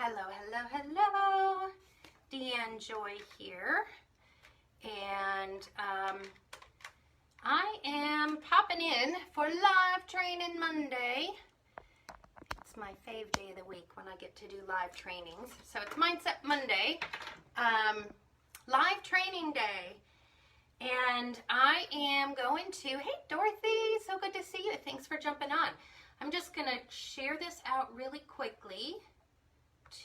Hello. Deanne Joy here. And I am popping in for live training Monday. It's my fave day of the week when I get to do live trainings. So it's Mindset Monday, live training day. And I am going to, hey Dorothy, so good to see you. Thanks for jumping on. I'm just going to share this out really quickly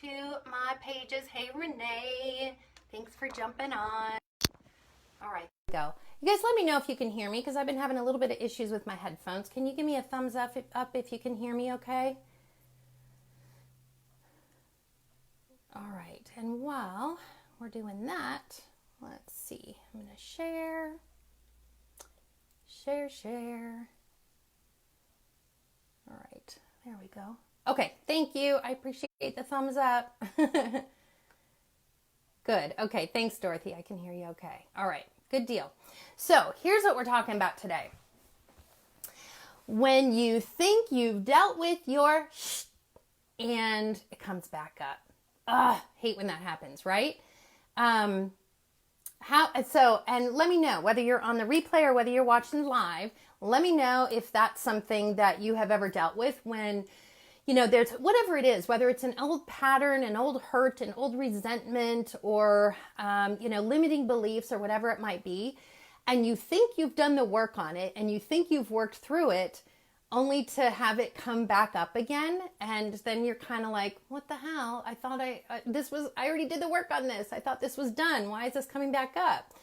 to my pages. Hey Renee, thanks for jumping on. All right, go. You guys let me know if you can hear me because I've been having a little bit of issues with my headphones. Can you give me a thumbs up if you can hear me okay? All right, and while we're doing that, let's see. I'm going to share. All right, there we go. Okay, thank you. I appreciate the thumbs up. Good. Okay, thanks, Dorothy. I can hear you okay. All right, good deal. So here's what we're talking about today. When you think you've dealt with your and it comes back up. Hate when that happens, right? And let me know whether you're on the replay or whether you're watching live. Let me know if that's something that you have ever dealt with when, there's whatever it is, whether it's an old pattern, an old hurt, an old resentment, or, limiting beliefs or whatever it might be. And you think you've done the work on it and you think you've worked through it only to have it come back up again. And then you're kind of like, what the hell? I thought I already did the work on this. I thought this was done. Why is this coming back up?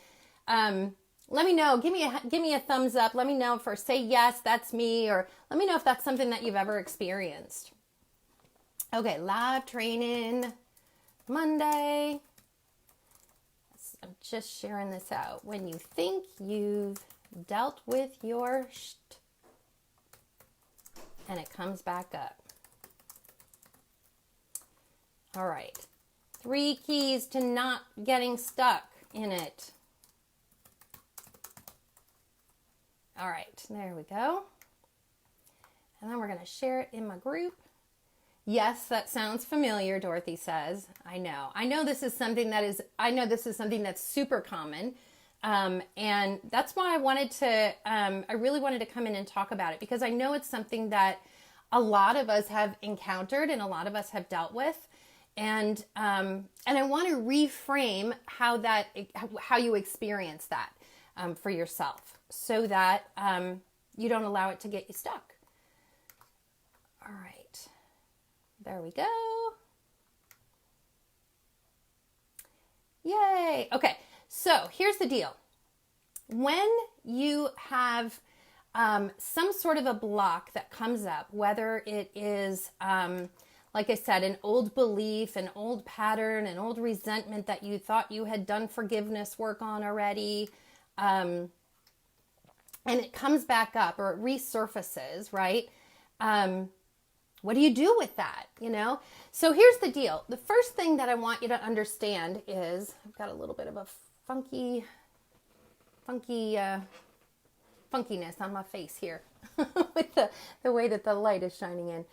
Let me know. Give me a thumbs up. Let me know say yes, that's me, or let me know if that's something that you've ever experienced. Okay, live training Monday. I'm just sharing this out. When you think you've dealt with your and it comes back up. All right. 3 keys to not getting stuck in it. All right, there we go. And then we're going to share it in my group. Yes, that sounds familiar, Dorothy says. I know this is something that's super common. And that's why I really wanted to come in and talk about it, because I know it's something that a lot of us have encountered and a lot of us have dealt with. And I want to reframe how you experience that for yourself, so that you don't allow it to get you stuck. All right, there we go. Yay. Okay, so here's the deal. When you have some sort of a block that comes up, whether it is, like I said, an old belief, an old pattern, an old resentment that you thought you had done forgiveness work on already, and it comes back up or it resurfaces, right? What do you do with that? So here's the deal. The first thing that I want you to understand is, I've got a little bit of a funkiness on my face here with the way that the light is shining in.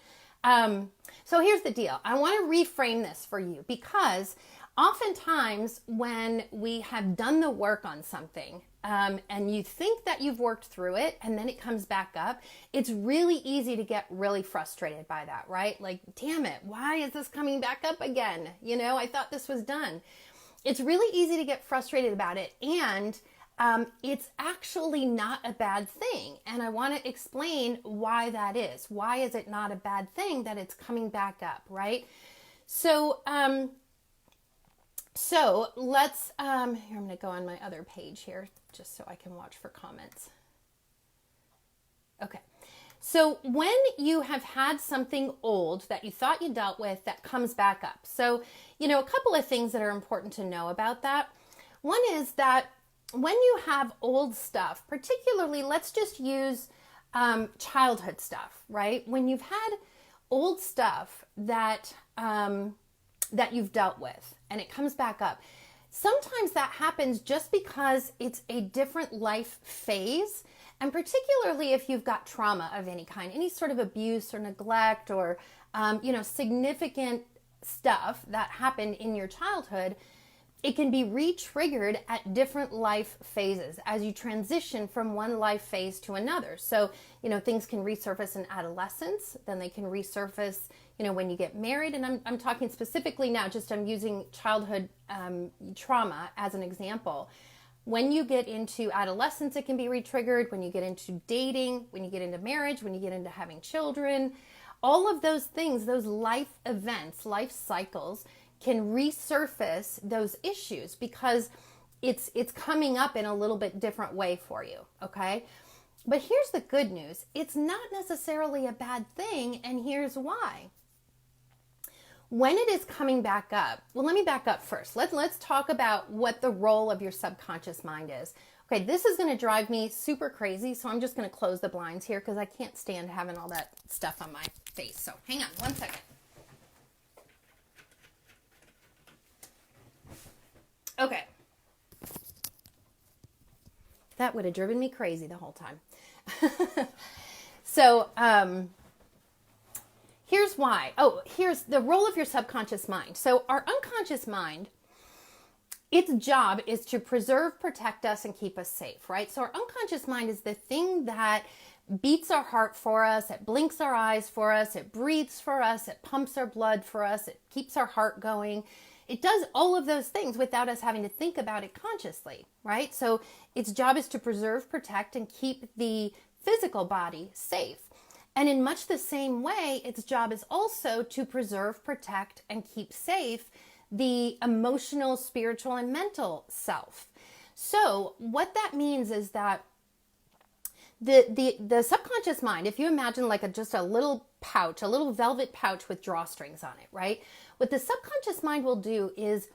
So here's the deal. I want to reframe this for you, because oftentimes when we have done the work on something, and you think that you've worked through it and then it comes back up, it's really easy to get really frustrated by that, right? Like, damn it, why is this coming back up again? I thought this was done. It's really easy to get frustrated about it. And it's actually not a bad thing. And I want to explain why that is. Why is it not a bad thing that it's coming back up, right? So let's, here, I'm going to go on my other page here just so I can watch for comments. Okay. So when you have had something old that you thought you dealt with that comes back up. So, a couple of things that are important to know about that. One is that when you have old stuff, particularly, let's just use childhood stuff, right? When you've had old stuff that you've dealt with and it comes back up, sometimes that happens just because it's a different life phase. And particularly if you've got trauma of any kind, any sort of abuse or neglect or, significant stuff that happened in your childhood, it can be re-triggered at different life phases as you transition from one life phase to another. So, things can resurface in adolescence, then they can resurface, when you get married. And I'm talking specifically now, I'm using childhood trauma as an example. When you get into adolescence, it can be re-triggered. When you get into dating, when you get into marriage, when you get into having children, all of those things, those life events, life cycles, can resurface those issues because it's coming up in a little bit different way for you, okay? But here's the good news. It's not necessarily a bad thing, and here's why. When it is coming back up, well, let me back up first. Let's talk about what the role of your subconscious mind is. Okay, this is going to drive me super crazy, so I'm just going to close the blinds here because I can't stand having all that stuff on my face. So hang on one second. Okay. That would have driven me crazy the whole time. So, here's why. Here's the role of your subconscious mind. So our unconscious mind, its job is to preserve, protect us, and keep us safe, right? So our unconscious mind is the thing that beats our heart for us, it blinks our eyes for us, it breathes for us, it pumps our blood for us, it keeps our heart going. It does all of those things without us having to think about it consciously, right? So its job is to preserve, protect, and keep the physical body safe. And in much the same way, its job is also to preserve, protect, and keep safe the emotional, spiritual, and mental self. So what that means is that the subconscious mind, if you imagine like just a little pouch, a little velvet pouch with drawstrings on it, right? What the subconscious mind will do is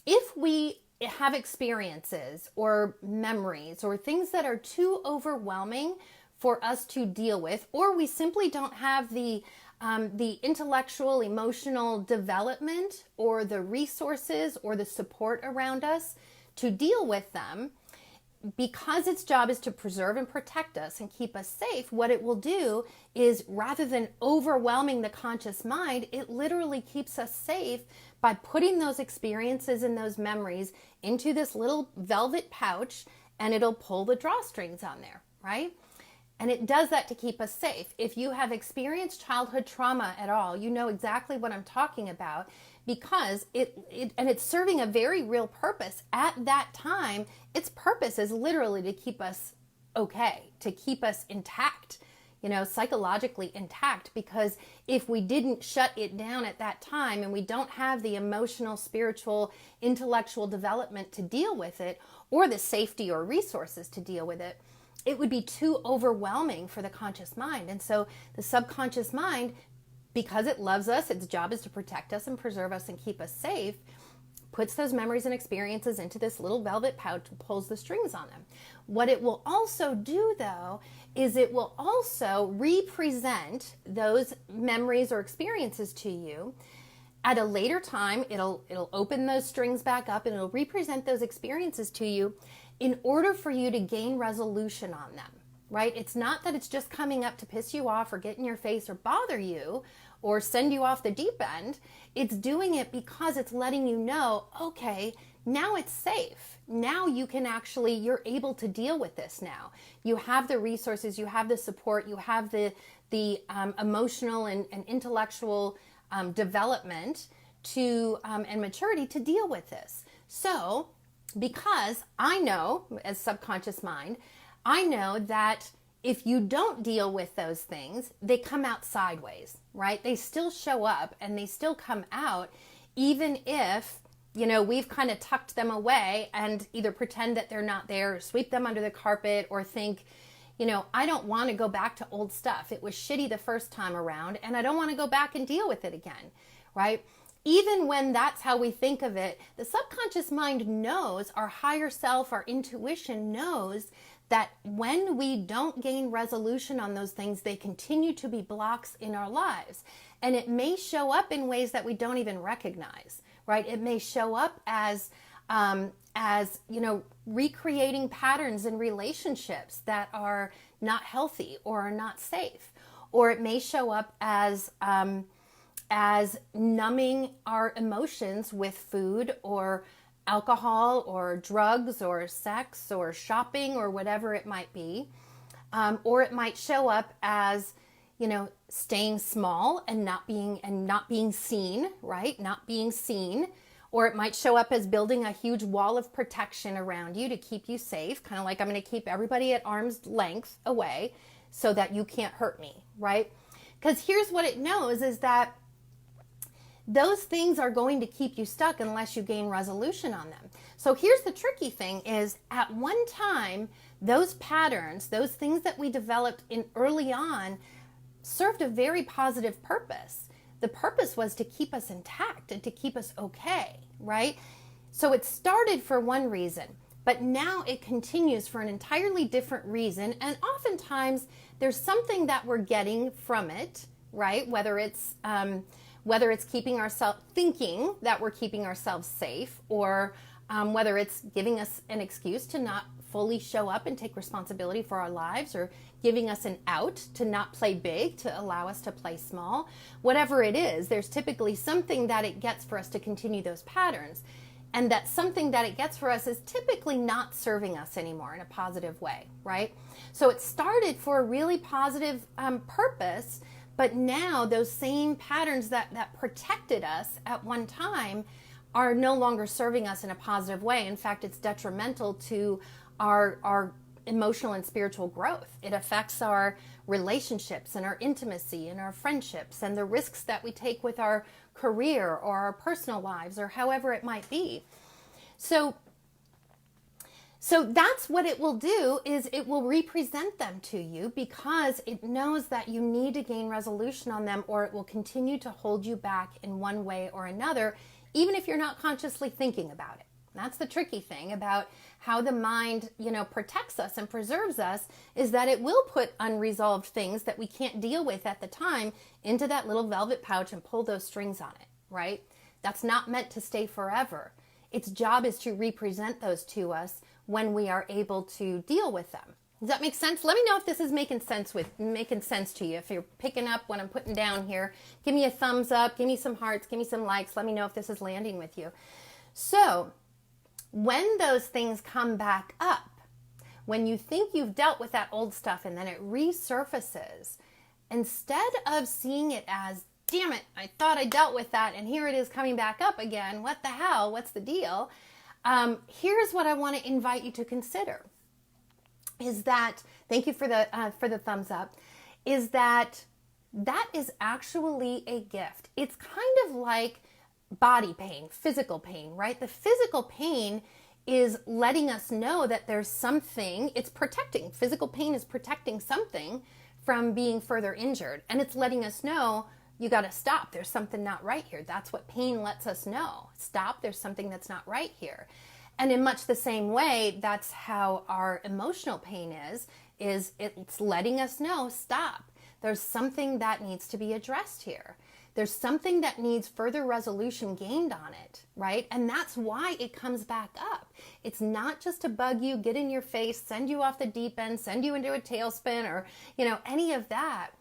if we have experiences or memories or things that are too overwhelming for us to deal with, or we simply don't have the intellectual, emotional development or the resources or the support around us to deal with them, because its job is to preserve and protect us and keep us safe, what it will do is rather than overwhelming the conscious mind, it literally keeps us safe by putting those experiences and those memories into this little velvet pouch, and it'll pull the drawstrings on there, right? And it does that to keep us safe. If you have experienced childhood trauma at all, you know exactly what I'm talking about, because it's serving a very real purpose. At that time, its purpose is literally to keep us okay, to keep us intact, psychologically intact, because if we didn't shut it down at that time and we don't have the emotional, spiritual, intellectual development to deal with it, or the safety or resources to deal with it, it would be too overwhelming for the conscious mind. And so the subconscious mind, because it loves us, its job is to protect us and preserve us and keep us safe, puts those memories and experiences into this little velvet pouch and pulls the strings on them. What it will also do, though, is it will also represent those memories or experiences to you. At a later time, it'll open those strings back up and it'll represent those experiences to you in order for you to gain resolution on them, right? It's not that it's just coming up to piss you off or get in your face or bother you or send you off the deep end. It's doing it because it's letting you know, okay, now it's safe. Now you can you're able to deal with this now. You have the resources, you have the support, you have the emotional and intellectual development and maturity to deal with this. So, because I know, as subconscious mind, I know that if you don't deal with those things, they come out sideways, right? They still show up and they still come out, even if, we've kind of tucked them away and either pretend that they're not there, or sweep them under the carpet, or think, I don't want to go back to old stuff. It was shitty the first time around and I don't want to go back and deal with it again, right? Even when that's how we think of it, the subconscious mind knows, our higher self, our intuition knows that when we don't gain resolution on those things, they continue to be blocks in our lives. And it may show up in ways that we don't even recognize, right? It may show up as recreating patterns in relationships that are not healthy or are not safe. Or it may show up as as numbing our emotions with food or alcohol or drugs or sex or shopping or whatever it might be. Or it might show up as, staying small and not being seen, right? Not being seen. Or it might show up as building a huge wall of protection around you to keep you safe, kind of like I'm going to keep everybody at arm's length away so that you can't hurt me, right? Because here's what it knows is that those things are going to keep you stuck unless you gain resolution on them. So here's the tricky thing is at one time, those patterns, those things that we developed in early on served a very positive purpose. The purpose was to keep us intact and to keep us okay, right? So it started for one reason, but now it continues for an entirely different reason. And oftentimes there's something that we're getting from it, right? Whether it's keeping ourselves thinking that we're keeping ourselves safe, or whether it's giving us an excuse to not fully show up and take responsibility for our lives, or giving us an out to not play big, to allow us to play small. Whatever it is, there's typically something that it gets for us to continue those patterns. And that something that it gets for us is typically not serving us anymore in a positive way, right? So it started for a really positive purpose, but now those same patterns that protected us at one time are no longer serving us in a positive way. In fact, it's detrimental to our emotional and spiritual growth. It affects our relationships and our intimacy and our friendships and the risks that we take with our career or our personal lives or however it might be. So that's what it will do, is it will represent them to you because it knows that you need to gain resolution on them, or it will continue to hold you back in one way or another, even if you're not consciously thinking about it. That's the tricky thing about how the mind, protects us and preserves us, is that it will put unresolved things that we can't deal with at the time into that little velvet pouch and pull those strings on it, right? That's not meant to stay forever. Its job is to represent those to us when we are able to deal with them. Does that make sense? Let me know if this is making sense to you. If you're picking up what I'm putting down here, give me a thumbs up, give me some hearts, give me some likes. Let me know if this is landing with you. So when those things come back up, when you think you've dealt with that old stuff and then it resurfaces, instead of seeing it as, damn it, I thought I dealt with that and here it is coming back up again, what the hell, what's the deal? Here's what I want to invite you to consider. Is that, thank you for the thumbs up, is that is actually a gift. It's kind of like body pain, physical pain, right? The physical pain is letting us know that there's something, it's protecting. Physical pain is protecting something from being further injured. And it's letting us know, you got to stop. There's something not right here. That's what pain lets us know. Stop. There's something that's not right here. And in much the same way, that's how our emotional pain is it's letting us know, stop. There's something that needs to be addressed here. There's something that needs further resolution gained on it, right? And that's why it comes back up. It's not just to bug you, get in your face, send you off the deep end, send you into a tailspin or, any of that.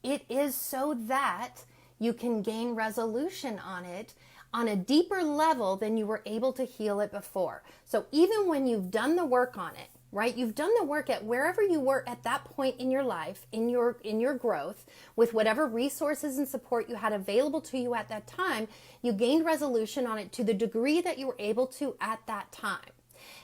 It is so that you can gain resolution on it on a deeper level than you were able to heal it before. So even when you've done the work on it, right? You've done the work at wherever you were at that point in your life, in your growth, with whatever resources and support you had available to you at that time, you gained resolution on it to the degree that you were able to at that time.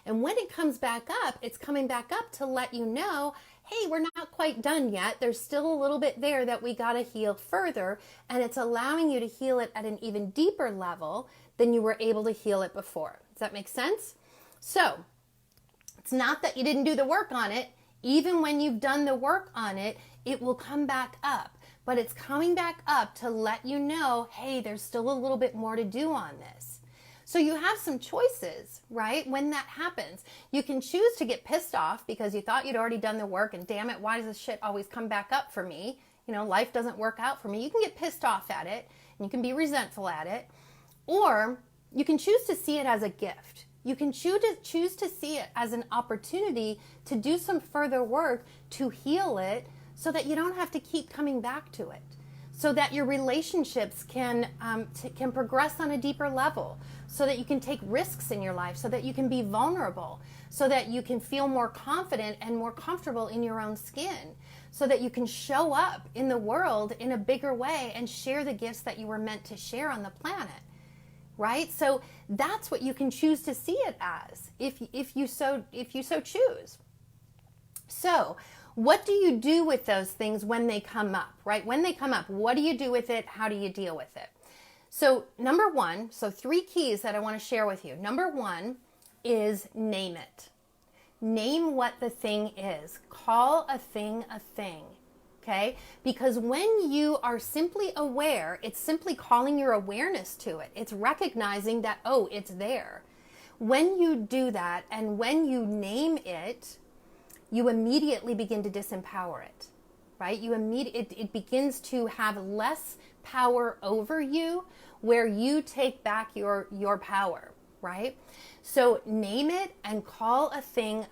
And when it comes back up, it's coming back up to let you know, hey, we're not quite done yet. There's still a little bit there that we got to heal further. And it's allowing you to heal it at an even deeper level than you were able to heal it before. Does that make sense? So it's not that you didn't do the work on it. Even when you've done the work on it, it will come back up. But it's coming back up to let you know, hey, there's still a little bit more to do on this. So you have some choices, right? When that happens, you can choose to get pissed off because you thought you'd already done the work and damn it, why does this shit always come back up for me? Life doesn't work out for me. You can get pissed off at it and you can be resentful at it. Or you can choose to see it as a gift. You can choose to see it as an opportunity to do some further work to heal it so that you don't have to keep coming back to it. so that your relationships can progress on a deeper level, so that you can take risks in your life, so that you can be vulnerable, so that you can feel more confident and more comfortable in your own skin, so that you can show up in the world in a bigger way and share the gifts that you were meant to share on the planet, right? So that's what you can choose to see it as, if you so choose. So what do you do with those things when they come up, right? When they come up, what do you do with it? How do you deal with it? So number one, so 3 keys that I want to share with you. Number 1 is name it. Name what the thing is. Call a thing, okay? Because when you are simply aware, it's simply calling your awareness to it. It's recognizing that, oh, it's there. When you do that and when you name it, you immediately begin to disempower it, right? It begins to have less power over you, where you take back your power, right? So name it and call a thing,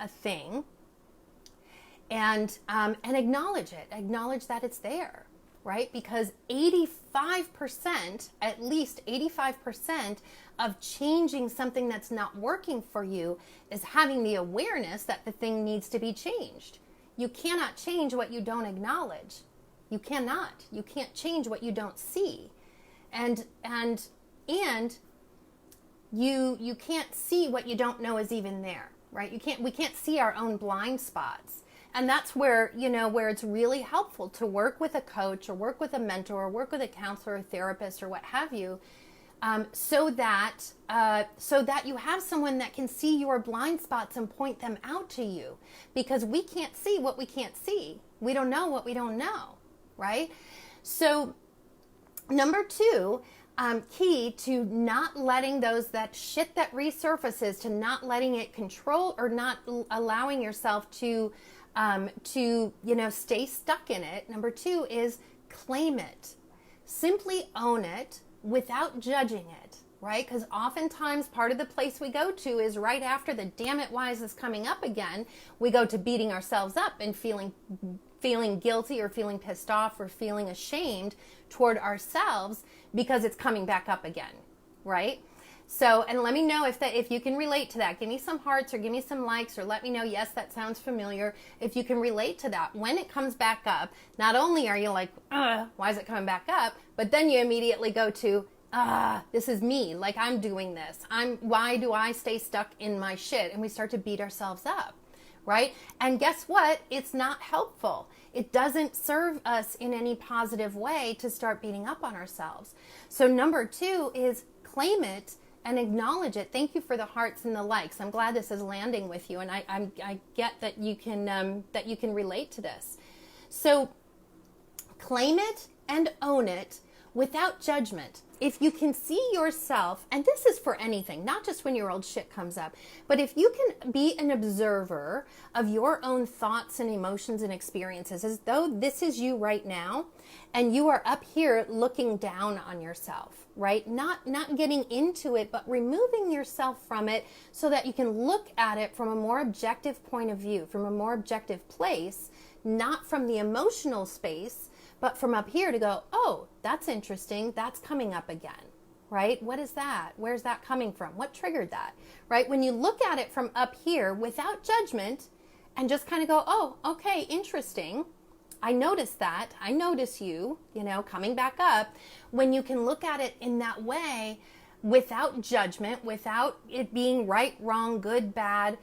and acknowledge it. Acknowledge that it's there, right? Because 85%, at least 85% of changing something that's not working for you is having the awareness that the thing needs to be changed. You cannot change what you don't acknowledge. You cannot. You can't change what you don't see. And you can't see what you don't know is even there, right? We can't see our own blind spots. And that's where, where it's really helpful to work with a coach or work with a mentor or work with a counselor or therapist or what have you, so that you have someone that can see your blind spots and point them out to you, because we can't see what we can't see. We don't know what we don't know, right? So number 2, key to not letting that shit that resurfaces, to not letting it control or not allowing yourself to stay stuck in it. Number 2 is claim it. Simply own it without judging it, right? Because oftentimes part of the place we go to is right after the damn it, why is this coming up again? We go to beating ourselves up and feeling guilty or feeling pissed off or feeling ashamed toward ourselves because it's coming back up again, right? So, and let me know if you can relate to that. Give me some hearts or give me some likes, or let me know, yes, that sounds familiar. If you can relate to that, when it comes back up, not only are you like, why is it coming back up? But then you immediately go to, this is me, like I'm doing this. Why do I stay stuck in my shit? And we start to beat ourselves up, right? And guess what? It's not helpful. It doesn't serve us in any positive way to start beating up on ourselves. So number 2 is claim it and acknowledge it. Thank you for the hearts and the likes. I'm glad this is landing with you, and I get that you can relate to this. So claim it and own it without judgment. If you can see yourself, and this is for anything, not just when your old shit comes up, but if you can be an observer of your own thoughts and emotions and experiences, as though this is you right now, and you are up here looking down on yourself, right? Not getting into it, but removing yourself from it so that you can look at it from a more objective point of view, from a more objective place, not from the emotional space, but from up here to go, oh, that's interesting. That's coming up again, right? What is that? Where's that coming from? What triggered that, right? When you look at it from up here without judgment and just kind of go, oh, okay, interesting. I noticed that. I notice you, coming back up. When you can look at it in that way without judgment, without it being right, wrong, good, bad,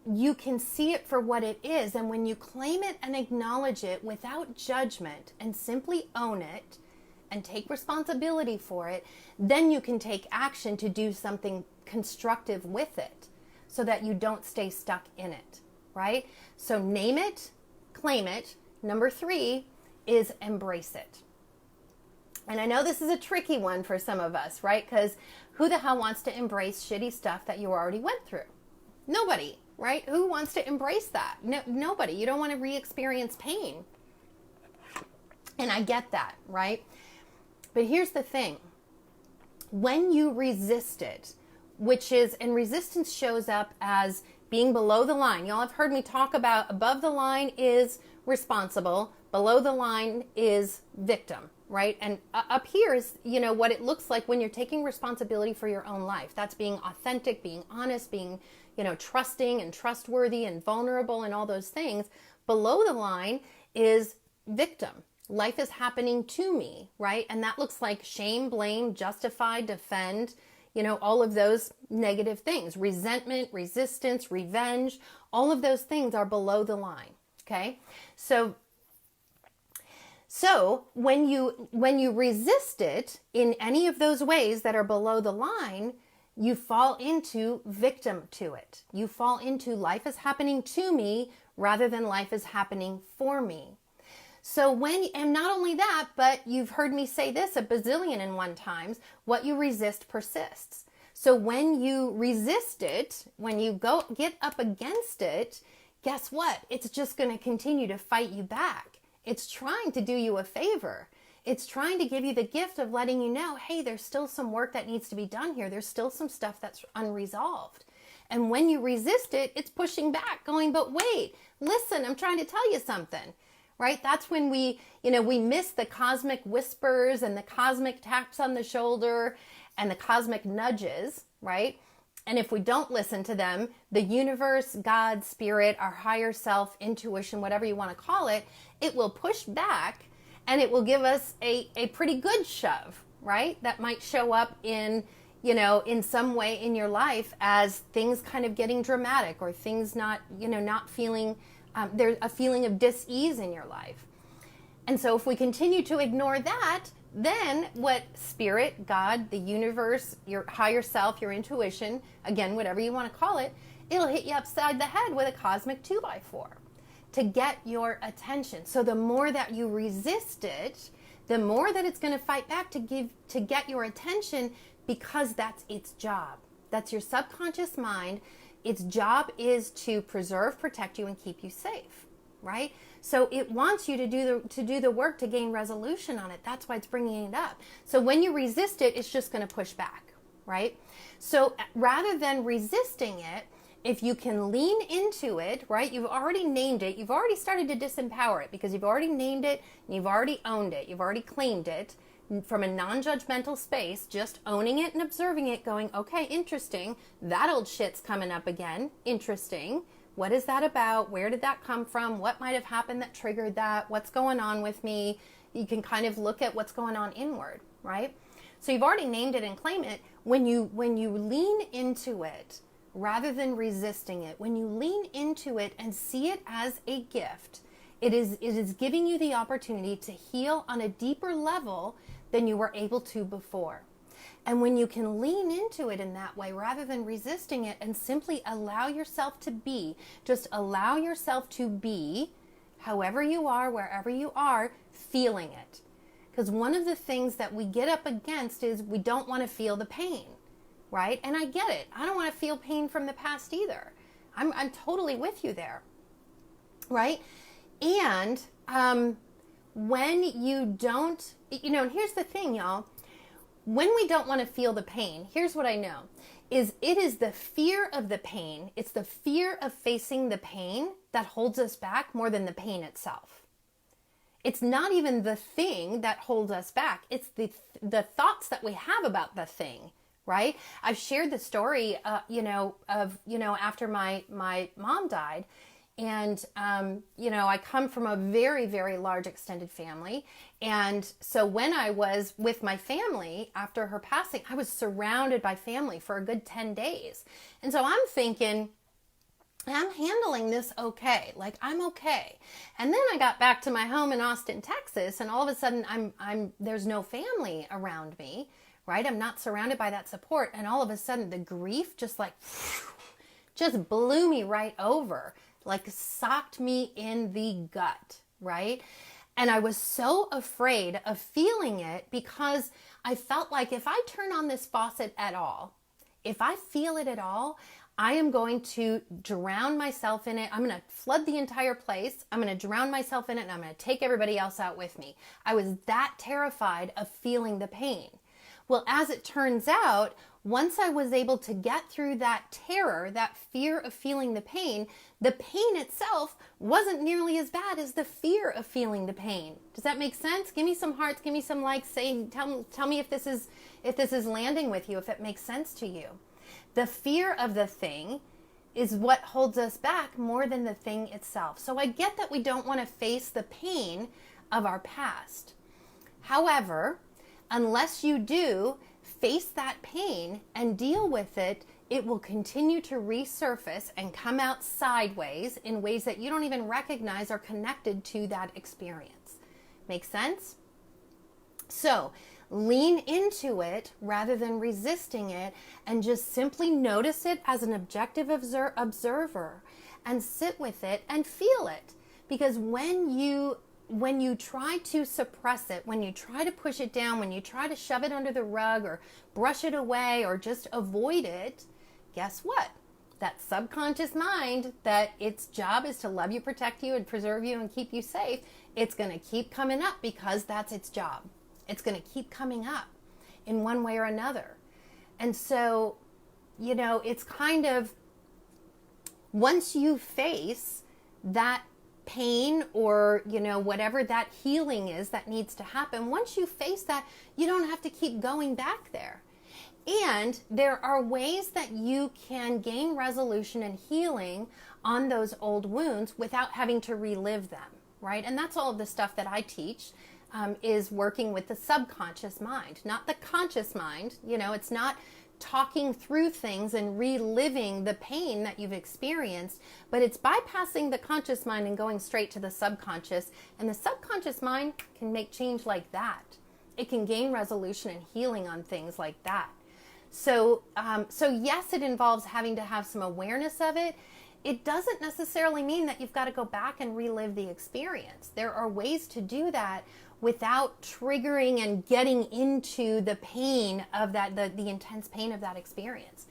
you can see it for what it is. And when you claim it and acknowledge it without judgment and simply own it and take responsibility for it, then you can take action to do something constructive with it so that you don't stay stuck in it, right? So name it, claim it. Number 3 is embrace it. And I know this is a tricky one for some of us, right? Because who the hell wants to embrace shitty stuff that you already went through? Nobody. Right? Who wants to embrace that? No, nobody. You don't want to re-experience pain. And I get that, right? But here's the thing. When you resist it, and resistance shows up as being below the line. Y'all have heard me talk about above the line is responsible, below the line is victim, right? And up here is, what it looks like when you're taking responsibility for your own life. That's being authentic, being honest, being, trusting and trustworthy and vulnerable and all those things. Below the line is victim. Life is happening to me, right? And that looks like shame, blame, justify, defend, all of those negative things. Resentment, resistance, revenge, all of those things are below the line, okay? So when you resist it in any of those ways that are below the line, you fall into victim to it. You fall into life is happening to me rather than life is happening for me. So and not only that, but you've heard me say this a bazillion and one times, what you resist persists. So when you resist it, when you get up against it, guess what? It's just going to continue to fight you back. It's trying to do you a favor. It's trying to give you the gift of letting you know, hey, there's still some work that needs to be done here. There's still some stuff that's unresolved. And when you resist it, it's pushing back, going, but wait, listen, I'm trying to tell you something. Right? That's when we miss the cosmic whispers and the cosmic taps on the shoulder and the cosmic nudges, right? And if we don't listen to them, the universe, God, spirit, our higher self, intuition, whatever you want to call it, it will push back and it will give us a pretty good shove, right? That might show up in some way in your life as things kind of getting dramatic or things not feeling there's a feeling of dis-ease in your life. And so if we continue to ignore that, then what spirit, God, the universe, your higher self, your intuition, again, whatever you want to call it, it'll hit you upside the head with a cosmic 2x4 to get your attention. So the more that you resist it, the more that it's going to fight back to get your attention, because that's its job. That's your subconscious mind. Its job is to preserve, protect you, and keep you safe, right? So it wants you to do the work to gain resolution on it. That's why it's bringing it up. So when you resist it, it's just going to push back, right? So rather than resisting it, if you can lean into it, right? You've already named it. You've already started to disempower it because you've already named it and you've already owned it. You've already claimed it. From a non-judgmental space, just owning it and observing it, going, okay, interesting, that old shit's coming up again, interesting, what is that about, where did that come from, what might have happened that triggered that, what's going on with me. You can kind of look at what's going on inward, right? So you've already named it and claim it. When you lean into it, rather than resisting it, when you lean into it and see it as a gift, it is giving you the opportunity to heal on a deeper level than you were able to before. And when you can lean into it in that way, rather than resisting it, and simply allow yourself to be, just allow yourself to be, however you are, wherever you are, feeling it. Because one of the things that we get up against is we don't want to feel the pain, right? And I get it. I don't want to feel pain from the past either. I'm totally with you there, right? And when you don't, and here's the thing, y'all. When we don't want to feel the pain, here's what I know, is it is the fear of the pain. It's the fear of facing the pain that holds us back more than the pain itself. It's not even the thing that holds us back. It's the thoughts that we have about the thing, right? I've shared the story, after my mom died. And, I come from a very, very large extended family. And so when I was with my family after her passing, I was surrounded by family for a good 10 days. And so I'm thinking, I'm handling this okay. Like, I'm okay. And then I got back to my home in Austin, Texas, and all of a sudden there's no family around me, right? I'm not surrounded by that support. And all of a sudden the grief just blew me right over. Like socked me in the gut, right? And I was so afraid of feeling it because I felt like if I turn on this faucet at all, if I feel it at all, I am going to drown myself in it. I'm going to flood the entire place. I'm going to drown myself in it and I'm going to take everybody else out with me. I was that terrified of feeling the pain. Well, as it turns out, once I was able to get through that terror, that fear of feeling the pain itself wasn't nearly as bad as the fear of feeling the pain. Does that make sense? Give me some hearts, give me some likes, tell me if this is landing with you, if it makes sense to you. The fear of the thing is what holds us back more than the thing itself. So I get that we don't want to face the pain of our past. However, unless you do face that pain and deal with it, it will continue to resurface and come out sideways in ways that you don't even recognize are connected to that experience. Make sense? So lean into it rather than resisting it, and just simply notice it as an objective observer and sit with it and feel it. Because when you try to suppress it, when you try to push it down, when you try to shove it under the rug or brush it away or just avoid it, guess what? That subconscious mind, that its job is to love you, protect you, and preserve you and keep you safe, it's going to keep coming up because that's its job. It's going to keep coming up in one way or another. And so, it's kind of, once you face that pain or, whatever that healing is that needs to happen, once you face that, you don't have to keep going back there. And there are ways that you can gain resolution and healing on those old wounds without having to relive them, right? And that's all of the stuff that I teach. Is working with the subconscious mind, not the conscious mind. It's not talking through things and reliving the pain that you've experienced, but it's bypassing the conscious mind and going straight to the subconscious. And the subconscious mind can make change like that. It can gain resolution and healing on things like that. So yes, it involves having to have some awareness of it. It doesn't necessarily mean that you've got to go back and relive the experience. There are ways to do that without triggering and getting into the pain of that, the intense pain of that experience.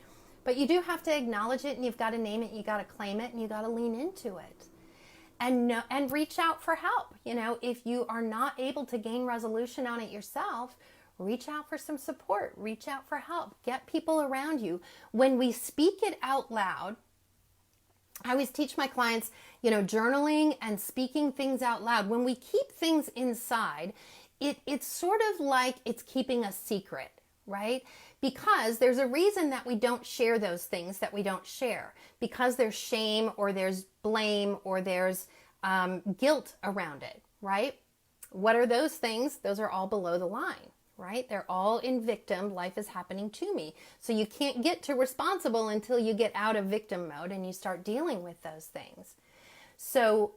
But you do have to acknowledge it, and you've got to name it, you got to claim it, and you got to lean into it. And reach out for help. If you are not able to gain resolution on it yourself, reach out for some support, reach out for help, get people around you. When we speak it out loud, I always teach my clients, journaling and speaking things out loud. When we keep things inside, it's sort of like it's keeping a secret, right? Because there's a reason that we don't share those things that we don't share. Because there's shame or there's blame or there's guilt around it, right? What are those things? Those are all below the line. Right? They're all in victim. Life is happening to me. So you can't get to responsible until you get out of victim mode and you start dealing with those things. So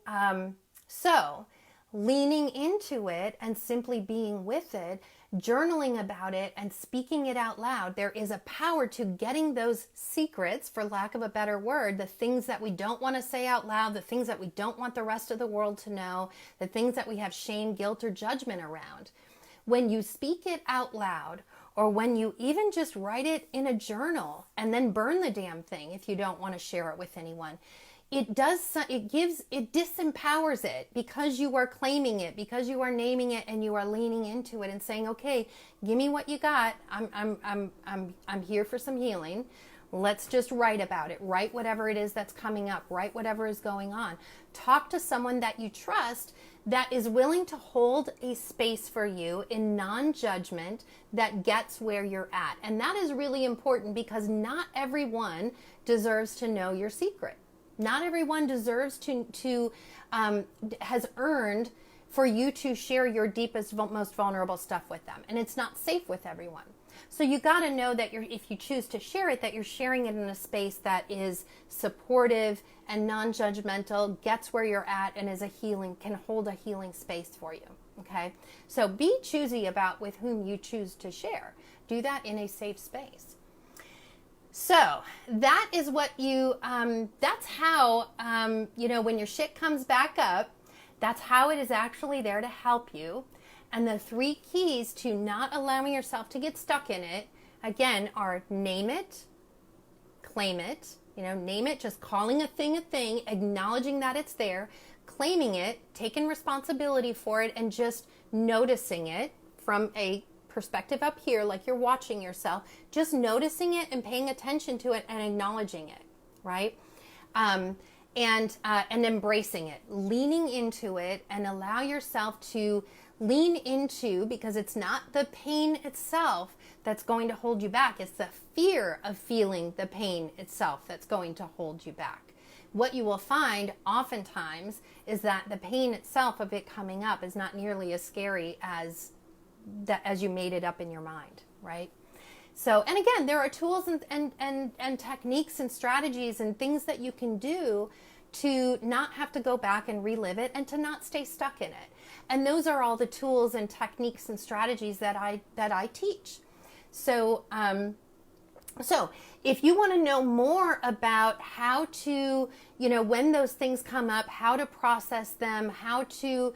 leaning into it and simply being with it, journaling about it and speaking it out loud, there is a power to getting those secrets, for lack of a better word, the things that we don't want to say out loud, the things that we don't want the rest of the world to know, the things that we have shame, guilt, or judgment around. When you speak it out loud, or when you even just write it in a journal and then burn the damn thing if you don't want to share it with anyone, it disempowers it, because you are claiming it, because you are naming it, and you are leaning into it and saying, okay, give me what you got. I'm here for some healing. Let's just write about it. Write whatever it is that's coming up. Write whatever is going on. Talk to someone that you trust that is willing to hold a space for you in non-judgment that gets where you're at. And that is really important, because not everyone deserves to know your secret. Not everyone deserves has earned for you to share your deepest, most vulnerable stuff with them. And it's not safe with everyone. So you got to know that if you choose to share it, that you're sharing it in a space that is supportive and non-judgmental, gets where you're at, and can hold a healing space for you. Okay? So be choosy about with whom you choose to share. Do that in a safe space. So that is what that's how, when your shit comes back up, that's how it is actually there to help you. And the 3 keys to not allowing yourself to get stuck in it, again, are name it, claim it, name it, just calling a thing, acknowledging that it's there, claiming it, taking responsibility for it, and just noticing it from a perspective up here, like you're watching yourself, just noticing it and paying attention to it and acknowledging it, right? And embracing it, leaning into it, and allow yourself to lean into, because it's not the pain itself that's going to hold you back. It's the fear of feeling the pain itself that's going to hold you back. What you will find oftentimes is that the pain itself of it coming up is not nearly as scary as you made it up in your mind, right? So, and again, there are tools and techniques and strategies and things that you can do to not have to go back and relive it and to not stay stuck in it. And those are all the tools and techniques and strategies that I teach. So, so if you want to know more about how to, when those things come up, how to process them, how to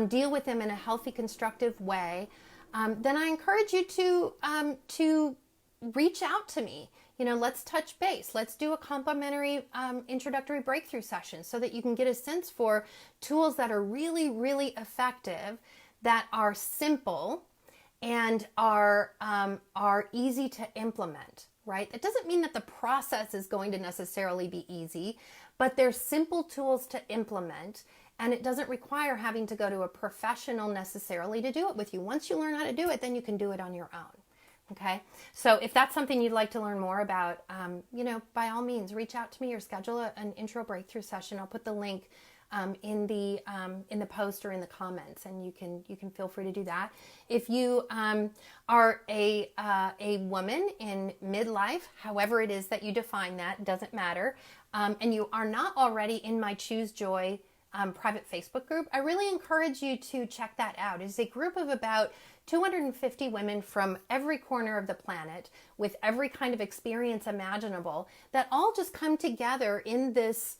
deal with them in a healthy, constructive way, then I encourage you to reach out to me. Let's touch base. Let's do a complimentary introductory breakthrough session so that you can get a sense for tools that are really, really effective, that are simple, and are easy to implement, right? It doesn't mean that the process is going to necessarily be easy, but they're simple tools to implement, and it doesn't require having to go to a professional necessarily to do it with you. Once you learn how to do it, then you can do it on your own. Okay, so if that's something you'd like to learn more about, by all means, reach out to me or schedule an intro breakthrough session. I'll put the link in the post or in the comments, and you can feel free to do that. If you are a woman in midlife, however it is that you define that, doesn't matter, and you are not already in my Choose Joy private Facebook group, I really encourage you to check that out. It's a group of about 250 women from every corner of the planet with every kind of experience imaginable that all just come together in this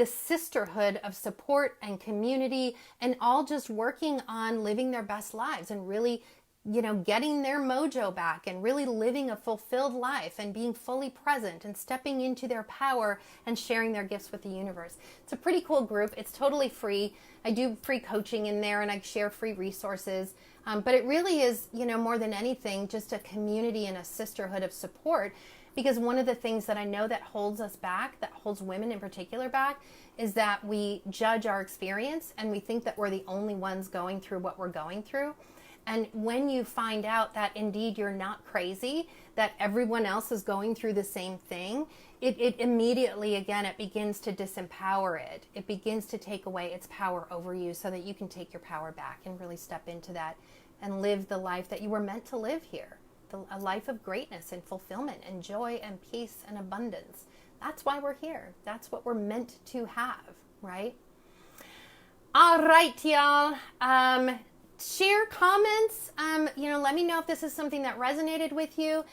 sisterhood of support and community, and all just working on living their best lives and really, getting their mojo back and really living a fulfilled life and being fully present and stepping into their power and sharing their gifts with the universe. It's a pretty cool group. It's totally free. I do free coaching in there, and I share free resources. But it really is, more than anything, just a community and a sisterhood of support. Because one of the things that I know that holds us back, that holds women in particular back, is that we judge our experience and we think that we're the only ones going through what we're going through. And when you find out that indeed you're not crazy, that everyone else is going through the same thing, it immediately, again, it begins to disempower it. It begins to take away its power over you so that you can take your power back and really step into that and live the life that you were meant to live here. A life of greatness and fulfillment and joy and peace and abundance. That's why we're here. That's what we're meant to have, right? All right, y'all. Share comments. Let me know if this is something that resonated with you.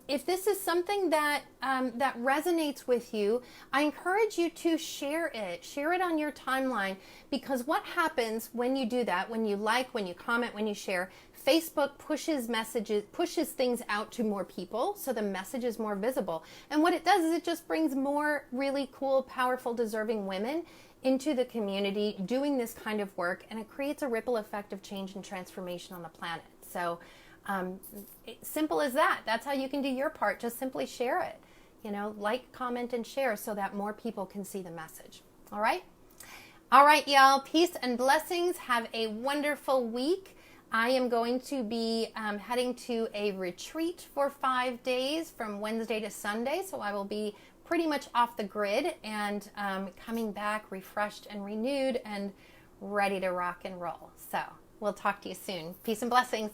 If this is something that resonates with you, I encourage you to share it. Share it on your timeline, because what happens when you do that, when you like, when you comment, when you share, Facebook pushes things out to more people, so the message is more visible. And what it does is it just brings more really cool, powerful, deserving women into the community doing this kind of work, and it creates a ripple effect of change and transformation on the planet. So simple as that. That's how you can do your part. Just simply share it. Like, comment, and share so that more people can see the message. All right? All right, y'all. Peace and blessings. Have a wonderful week. I am going to be heading to a retreat for 5 days from Wednesday to Sunday. So I will be pretty much off the grid and coming back refreshed and renewed and ready to rock and roll. So we'll talk to you soon. Peace and blessings.